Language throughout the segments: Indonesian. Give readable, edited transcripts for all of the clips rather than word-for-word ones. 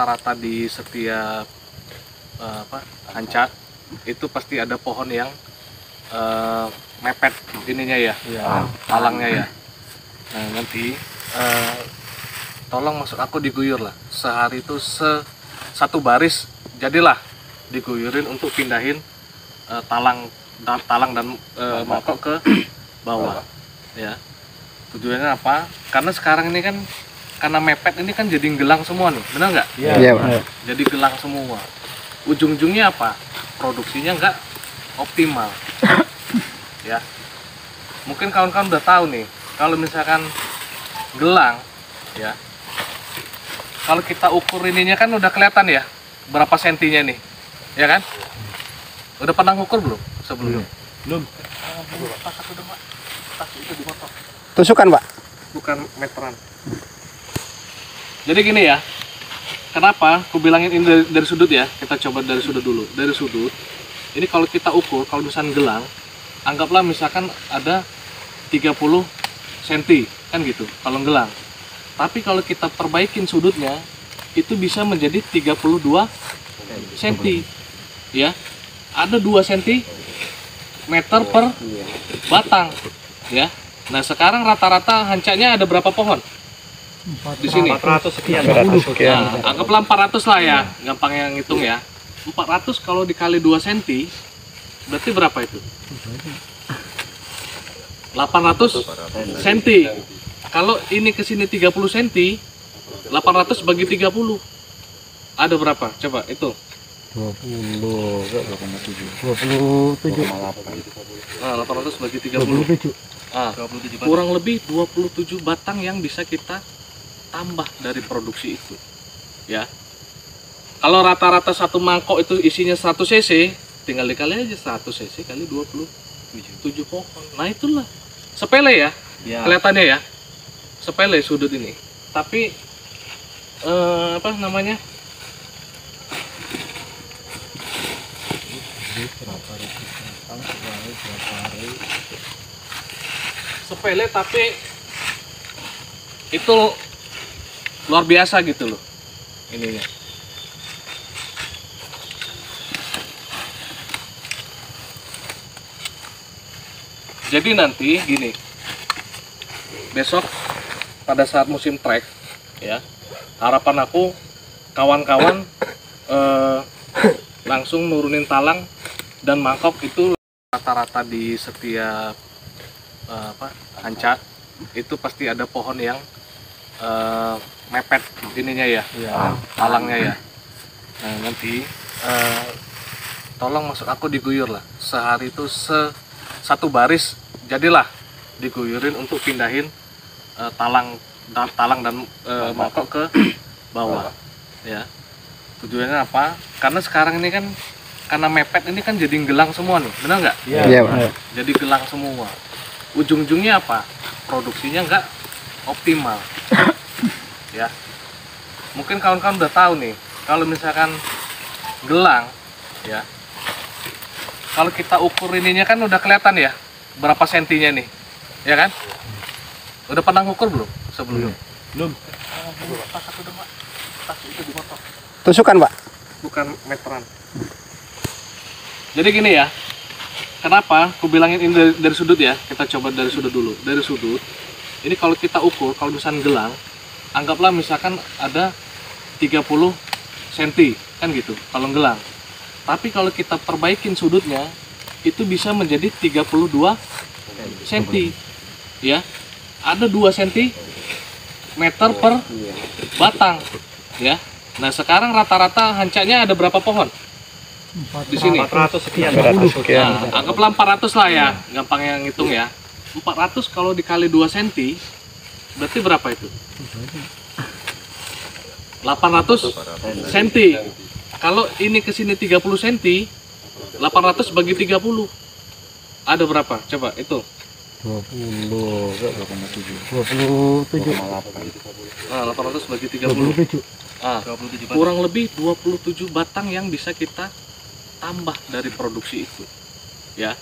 rata-rata di setiap hanca itu pasti ada pohon yang mepet ininya ya, talangnya ya. Nah nanti tolong maksud aku diguyur lah sehari itu satu baris, jadilah diguyurin untuk pindahin talang dan mangkok ke bawah ya. Tujuannya apa? Karena sekarang ini kan karena mepet ini kan jadi gelang semua nih, benar nggak? Iya. Jadi gelang semua. Ujung-ujungnya apa? Produksinya nggak optimal ya. Mungkin kawan-kawan udah tahu nih, kalau misalkan gelang ya, kalau kita ukur ininya kan udah kelihatan ya berapa sentinya nih, ya kan? Udah pernah ngukur belum sebelumnya? Belum. Tusukan, Pak. Bukan meteran. Jadi gini ya, kenapa aku bilangin ini dari sudut ya? Kita coba dari sudut dulu. Dari sudut, ini kalau kita ukur, kalau misalkan gelang, anggaplah misalkan ada 30 cm, kan gitu, kalau gelang. Tapi kalau kita perbaikin sudutnya, itu bisa menjadi 32 cm. Ya, ada 2 cm per batang. Ya, nah sekarang rata-rata hancanya ada berapa pohon? Di sini 400 sekian. Nah, anggaplah 400 lah ya, gampang yang ngitung ya. 400 kalau dikali 2 cm berarti berapa itu? 800 cm. Kalau ini ke sini 30 cm, 800 bagi 30 ada berapa? Coba itu. 27. Nah, 800 bagi 30. Ah, kurang lebih 27 batang yang bisa kita tambah dari produksi itu ya. Kalau rata-rata satu mangkok itu isinya 100 cc, tinggal dikali aja 100 cc kali 27 pohon. Nah itulah sepele ya, kelihatannya ya sepele sudut ini, tapi apa namanya, sepele tapi itu luar biasa gitu loh ininya. Jadi nanti gini, besok pada saat musim trek ya, harapan aku kawan-kawan langsung nurunin talang dan mangkok itu rata-rata di setiap hanca itu pasti ada pohon yang mepet ininya ya, talangnya ya. Nah nanti tolong maksud aku diguyur lah sehari itu satu baris, jadilah diguyurin untuk pindahin talang dan mangkok ke bawah ya. Tujuannya apa? Karena sekarang ini kan karena mepet ini kan jadi gelang semua nih, benar nggak? Iya, Pak. Jadi gelang semua. Ujung-ujungnya apa? Produksinya nggak optimal ya. Mungkin kawan-kawan udah tahu nih, kalau misalkan gelang ya, kalau kita ukur ininya kan udah kelihatan ya berapa sentinya nih, ya kan? Udah pernah ngukur belum sebelumnya? Belum. Tusukan, Pak. Bukan meteran. Jadi gini ya, kenapa aku bilangin ini dari sudut ya? Kita coba dari sudut dulu. Dari sudut, ini kalau kita ukur, kalau misalkan gelang, anggaplah misalkan ada 30 cm, kan gitu, kalau gelang. Tapi kalau kita perbaikin sudutnya, itu bisa menjadi 32 cm. Ya, ada 2 cm per batang. Ya, nah sekarang rata-rata hancanya ada berapa pohon? Di sini 400 sekian. Nah, anggaplah 400 lah ya, gampang yang ngitung ya. 400 kalau dikali 2 cm berarti berapa itu? 800 cm. Kalau ini ke sini 30 cm, 800 bagi 30 ada berapa? Coba itu. 27. Nah, 800 bagi 30. Ah, kurang lebih 27 batang yang bisa kita tambah dari produksi itu ya.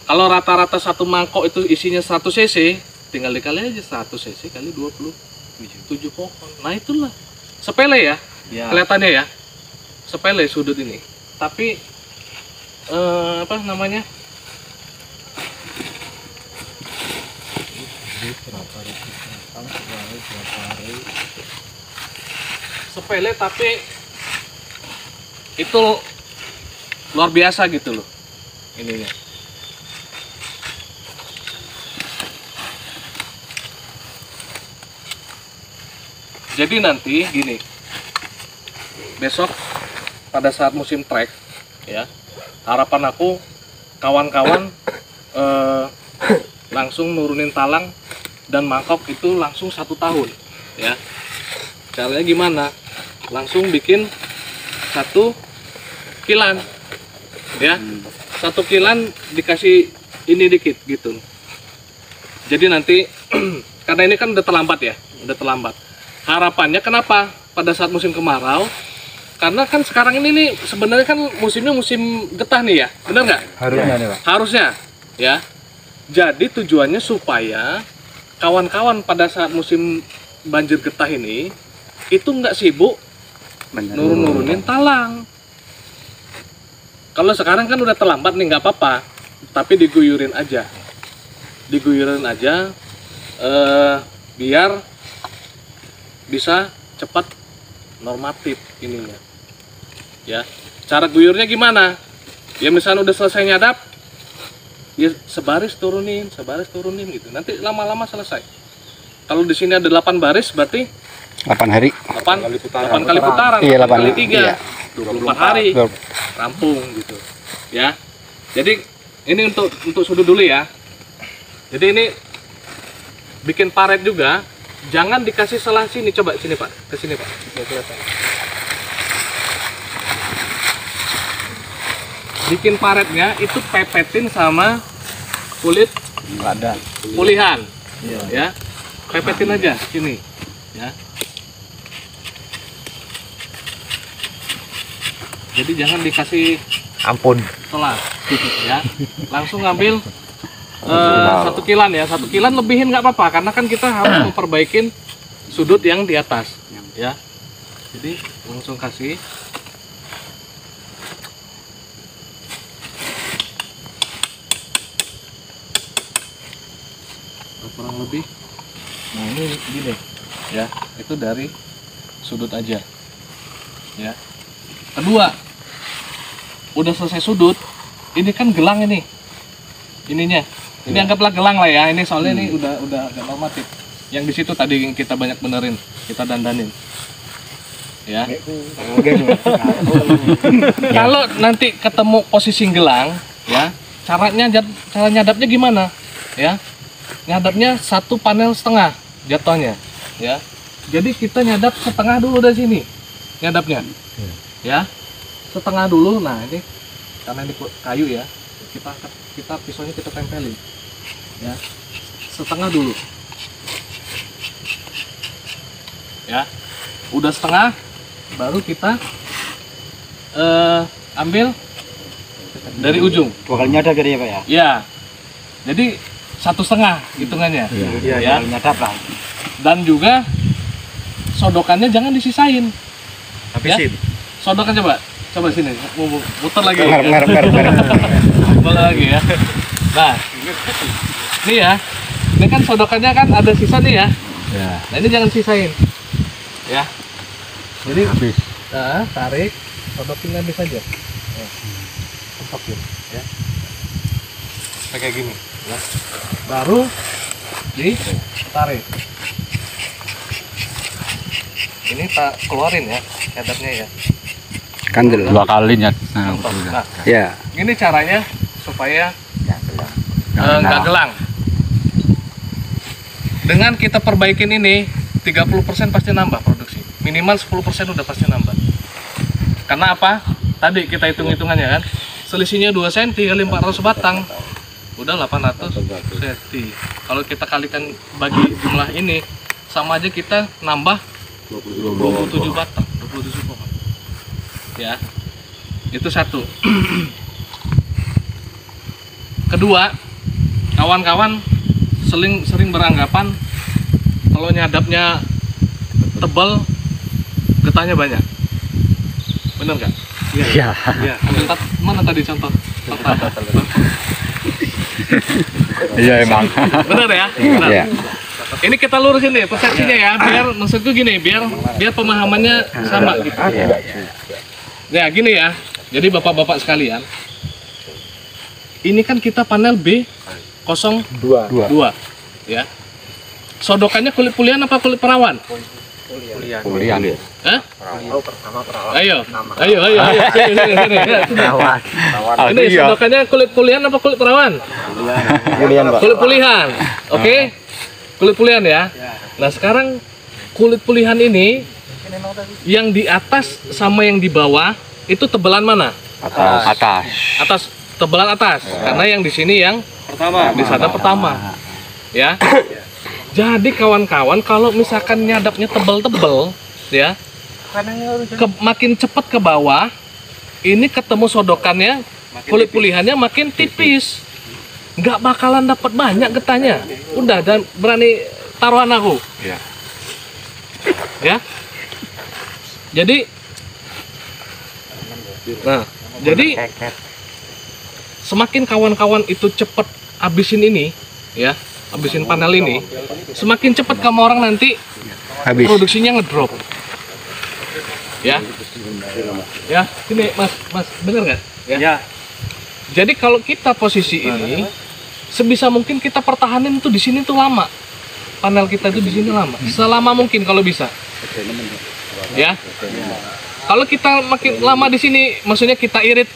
Kalau rata-rata satu mangkok itu isinya 100 cc, tinggal dikali aja 100 cc kali 27 pohon. Nah itulah sepele ya, Ya. Kelihatannya ya sepele sudut ini, tapi apa namanya, sepele tapi itu luar biasa gitu loh ininya. Jadi nanti gini, besok pada saat musim trek ya, harapan aku kawan-kawan langsung nurunin talang dan mangkok itu langsung 1 tahun ya. Caranya gimana? Langsung bikin 1 kilan ya, 1 kilan dikasih ini dikit gitu. Jadi nanti karena ini kan udah terlambat ya, udah terlambat. Harapannya kenapa pada saat musim kemarau? Karena kan sekarang ini nih sebenarnya kan musimnya musim getah nih ya, benar nggak? Harusnya nih Pak. Harusnya ya. Jadi tujuannya supaya kawan-kawan pada saat musim banjir getah ini itu nggak sibuk nurunin talang. Kalau sekarang kan udah terlambat nih, nggak apa-apa, tapi diguyurin aja, biar bisa cepat normatif ininya ya. Cara guyurnya gimana ya, misalnya udah selesai nyadap ya sebaris turunin gitu, nanti lama-lama selesai. Kalau di sini ada 8 baris berarti 8 hari. 8 kali putaran, Iya, 8 kali 3 iya. 24 hari rampung gitu ya. Jadi ini untuk sudut dulu ya. Jadi ini bikin paret juga. Jangan dikasih selah sini, coba sini Pak, ke sini Pak. Bikin paretnya itu pepetin sama kulit Lada. pulihan, Iya. ya. Pepetin aja sini, ya. Jadi jangan dikasih Ampun. selah, ya. Langsung ngambil 1 kilan ya, 1 kilan lebihin nggak apa-apa, karena kan kita harus memperbaikin sudut yang di atas ya. Jadi langsung kasih kurang lebih. Nah ini gini ya, itu dari sudut aja ya. Kedua, udah selesai sudut, ini kan gelang ini ininya. Ini anggaplah gelang lah ya. Ini soalnya ini udah agak normatif. Yang di situ tadi yang kita banyak benerin, kita dandanin. Ya. Kalau nanti ketemu posisi gelang, ya, cara nyadapnya gimana? Ya. Nyadapnya 1 panel setengah jatuhnya, ya. Jadi kita nyadap setengah dulu dari sini. Nyadapnya. Ya. Setengah dulu. Nah, ini karena ini kayu ya. Kita pisaunya kita tempelin ya, setengah dulu ya. Udah setengah baru kita ambil dari ujung. 2 kali nyadap jadi ya Pak ya? Ya, jadi 1,5 hitungannya ya. Nyadap lah. Dan juga sodokannya jangan disisain. Habisin ya? Sodokan coba sini, muter lagi. Ngarep. Boleh lagi ya. Nah, ini ya. Ini kan sodokannya kan ada sisa nih ya. Ya. Nah, ini jangan sisain. Ya. Jadi Habis. nah, tarik, sodokin habis aja. Sodokin ya. Kayak gini ya. Baru ditarik. Ini tak keluarin ya, nyadapnya ya. Kandel. 2 kali nyat. Nah, Ya. ini caranya supaya nggak gelang. Dengan kita perbaikin ini 30% pasti nambah produksi. Minimal 10% udah pasti nambah. Karena apa? Tadi kita hitung-hitungannya kan. Selisihnya 2 cm kali 400 batang. Udah 800 cm. Kalau kita kalikan bagi jumlah ini, sama aja kita nambah 27 batang, 27 pohon. Ya. Itu satu. Kedua, kawan-kawan sering beranggapan kalau nyadapnya tebal, getahnya banyak. Bener nggak? Iya. Iya. Mana tadi contoh? Iya emang. Bener ya? Bener. Iya. Ini kita lurusin nih persepsinya ya, biar maksudku gini, biar pemahamannya sama gitu. Ya gini ya, jadi bapak-bapak sekalian, ini kan kita panel B02, ya. Sodokannya kulit pulian apa kulit perawan? Pulian. Hah? Ayo. Sini. Ini sodokannya kulit pulian apa kulit perawan? Pulian, Pak. Kulit pulihan, oke? Kulit pulihan ya. Nah sekarang kulit pulihan ini yang di atas sama yang di bawah itu tebalan mana? Atas, tebalan atas. Karena yang di sini yang pertama, di sana pertama, ya. Jadi kawan-kawan kalau misalkan nyadapnya tebel-tebel, ya, makin cepat ke bawah, ini ketemu sodokannya, kulit pulihannya makin tipis. Nggak bakalan dapat banyak getahnya. Udah, dan berani taruhan aku. Ya. Jadi semakin kawan-kawan itu cepat habisin ini, ya, habisin panel ini, semakin cepat kamu orang nanti Habis. produksinya ngedrop. Ya. Ya, ini Mas, bener nggak? Ya. Jadi kalau kita posisi ini, sebisa mungkin kita pertahanin tuh di sini tuh lama. Panel kita itu di sini lama. Selama mungkin kalau bisa. Ya. Kalau kita makin lama di sini, maksudnya kita irit,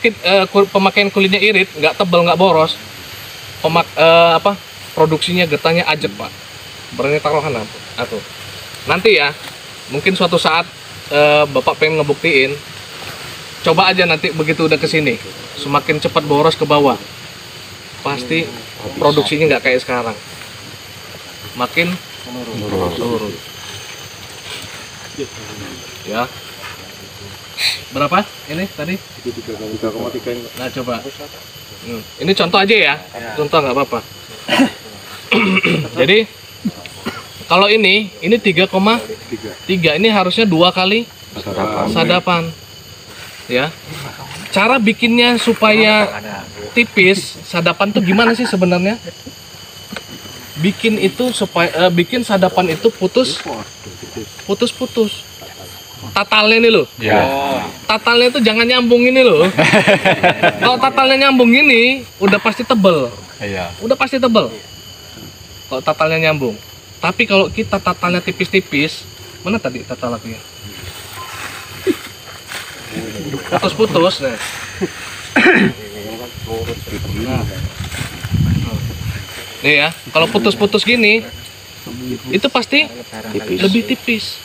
pemakaian kulitnya irit, nggak tebal, nggak boros. Produksinya getahnya ajak, Pak. Berani taruhan aku. Nanti ya, mungkin suatu saat Bapak pengen ngebuktiin. Coba aja nanti begitu udah kesini, semakin cepat boros ke bawah, pasti produksinya nggak kayak sekarang, makin menurun. Ya, berapa ini tadi? 3,3. Nah coba, ini contoh aja ya, contoh nggak apa-apa. Jadi kalau ini 3,3, ini harusnya 2 kali sadapan. Ya, cara bikinnya supaya tipis sadapan tuh gimana sih sebenarnya? Bikin itu supaya bikin sadapan itu putus. Tatalnya ini loh. Tatalnya itu jangan nyambung ini loh. Kalau tatalnya nyambung ini udah pasti tebel. Udah pasti tebel. Kalau tatalnya nyambung. Tapi kalau kita tatalnya tipis-tipis, mana tadi tatal aku ya? Putus-putus, nah. Nih ya, kalau putus-putus gini, itu pasti lebih tipis.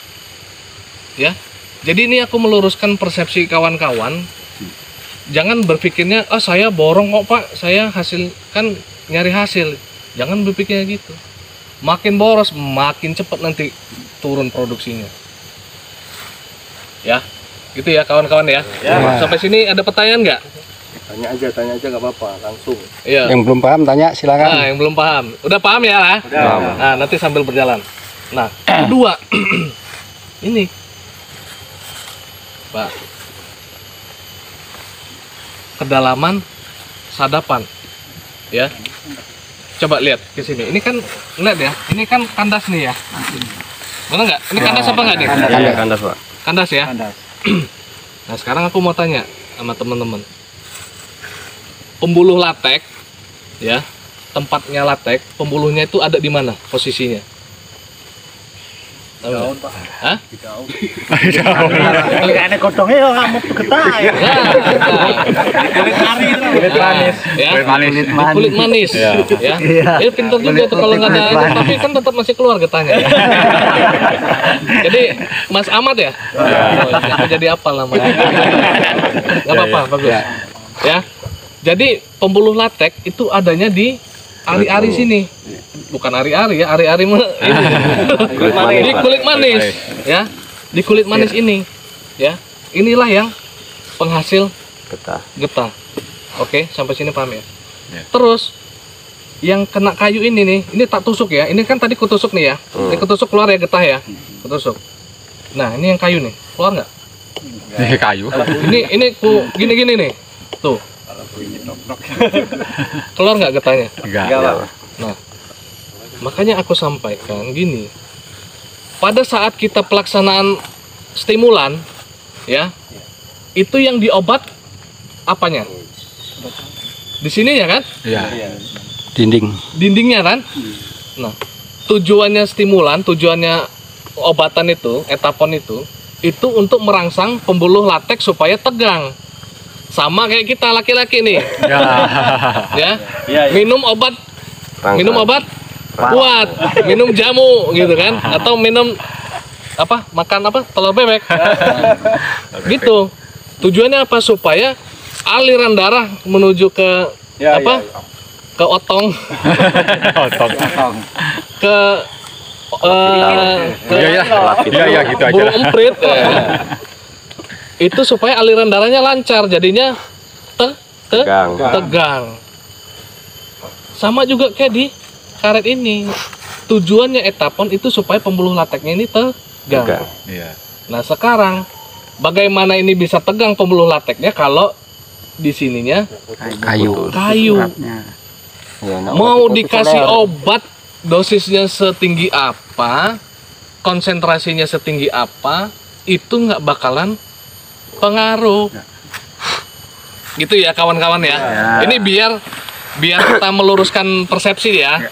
Ya, jadi ini aku meluruskan persepsi kawan-kawan. Jangan berpikirnya, saya borong kok Pak, saya kan nyari hasil. Jangan berpikirnya gitu. Makin boros, makin cepat nanti turun produksinya. Ya. Gitu ya kawan-kawan ya. Sampai sini ada pertanyaan nggak? Tanya aja nggak apa-apa, langsung. Iya. Yang belum paham tanya silakan. Nah, yang belum paham. Udah paham ya lah? Udah. Nah, nanti sambil berjalan. Nah, kedua. Ini. Pak. Kedalaman sadapan. Ya. Coba lihat ke sini. Ini kan lihat ya. Ini kan kandas nih ya. Benar nggak? Ini kandas apa nggak nih? Kandas, Pak. Kandas ya? Nah sekarang aku mau tanya sama teman-teman, pembuluh latek, ya, tempatnya latek, pembuluhnya itu ada di mana posisinya? Jauh, Pak. Hah? Jauh. Kayaknya kodongnya ya kamu getah ya. Kulit manis. Ya. Kulit manis. Ya. Ini pintar juga tuh kalau nggak ada, tapi kan tetap masih keluar getahnya. Jadi Mas Ahmad ya? Aku jadi apal namanya. Nggak apa-apa, bagus. Ya. Jadi pembuluh latek itu adanya di ari-ari sini. Bukan ari-ari ya, ari-ari ini. Di kulit manis, ya. Di kulit manis ini, ya. Inilah yang penghasil getah. Oke, sampai sini paham ya? Terus yang kena kayu ini nih, ini tak tusuk ya. Ini kan tadi kutusuk nih ya. Ini kutusuk keluar ya getah ya. Kutusuk. Nah, ini yang kayu nih. Keluar nggak? Kayu. Ini ku gini-gini nih. Tuh. Keluar nggak getahnya? Enggak. Nah, makanya aku sampaikan gini. Pada saat kita pelaksanaan stimulan, ya, itu yang diobat apanya? Di sini ya kan? Iya. Dinding. Dindingnya kan? Nah, tujuannya stimulan, tujuannya obatan itu, etapon itu untuk merangsang pembuluh lateks supaya tegang. Sama kayak kita laki-laki nih. Ya. Minum obat kuat, minum jamu gitu kan, atau minum makan telur bebek. Gitu. Tujuannya apa? Supaya aliran darah menuju ke ke otong. ke Iya gitu aja. burung emprit. Itu supaya aliran darahnya lancar, jadinya tegang. Sama juga kayak di karet ini. Tujuannya etapon itu supaya pembuluh lateknya ini tegang. Iya. Nah, sekarang bagaimana ini bisa tegang pembuluh lateknya kalau di sininya Kayu. mau dikasih obat dosisnya setinggi apa, konsentrasinya setinggi apa, itu nggak bakalan pengaruh. Gitu ya kawan-kawan ya. Ini biar kita meluruskan persepsi ya.